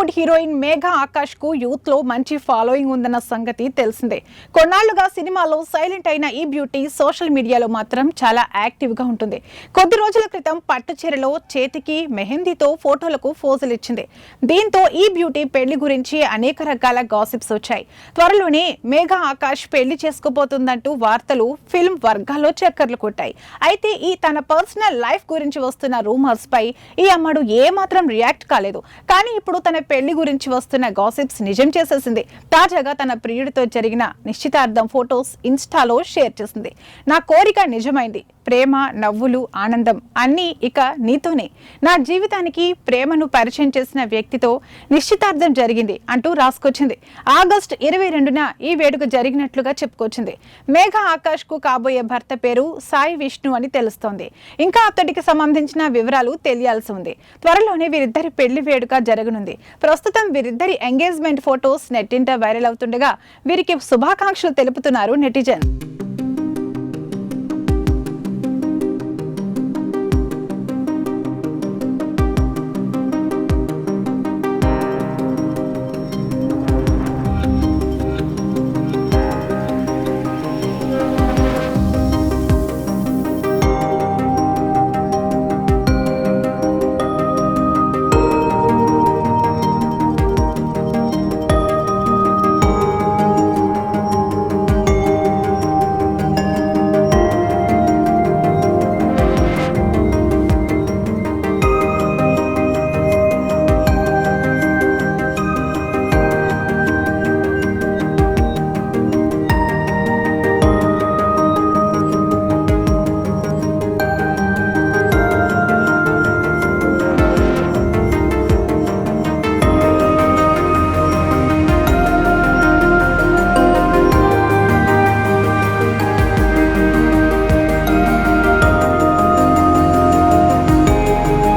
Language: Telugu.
బాలీవుడ్ హీరోయిన్ మేఘా ఆకాష్ కు యూత్ లో మంచి ఫాలోయింగ్ ఉందన్న సంగతి తెలిసిందే. కొన్నాళ్లుగా సినిమాలో సైలెంట్ అయిన ఈ బ్యూటీ సోషల్ మీడియాలో మాత్రం చాలా యాక్టివ్ గా ఉంటుంది. కొద్ది రోజుల క్రితం పట్టు చీరలో చేతికి మెహందీతో ఫోటోలకు పోజులు ఇచ్చింది. దీంతో ఈ బ్యూటీ పెళ్లి గురించి అనేక రకాల గాసిప్స్ వచ్చాయి. త్వరలోనే మేఘా ఆకాష్ పెళ్లి చేసుకోబోతుందంటూ వార్తలు ఫిల్మ్ వర్గాల్లో చక్కర్లు కొట్టాయి. అయితే ఈ తన పర్సనల్ లైఫ్ గురించి వస్తున్న రూమర్స్ పై ఈ అమ్మడు ఏమాత్రం రియాక్ట్ కాలేదు. కానీ ఇప్పుడు తన పెళ్లి గురించి వస్తున్న గాసిప్స్ నిజం చేసేసింది. తాజాగా తన ప్రియుడితో జరిగిన నిశ్చితార్థం ఫోటోస్ ఇన్స్టాలో షేర్ చేసింది. నా కోరిక నిజమైంది, ప్రేమ, నవ్వులు, ఆనందం అన్నీ ఇక నీతోనే. నా జీవితానికి ప్రేమను పరిచయం చేసిన వ్యక్తితో నిశ్చితార్థం జరిగింది అంటూ రాసుకొచ్చింది. ఆగస్టు 22న ఈ వేడుక జరిగినట్లుగా చెప్పుకొచ్చింది. మేఘా ఆకాష్ కు కాబోయే భర్త పేరు సాయి విష్ణు అని తెలుస్తోంది. ఇంకా అతడికి సంబంధించిన వివరాలు తెలియాల్సి ఉంది. త్వరలోనే వీరిద్దరి పెళ్లి వేడుక జరగనుంది. ప్రస్తుతం వీరిద్దరి ఎంగేజ్మెంట్ ఫోటోస్ నెట్టింట వైరల్ అవుతుండగా వీరికి శుభాకాంక్షలు తెలుపుతున్నారు నెటిజన్.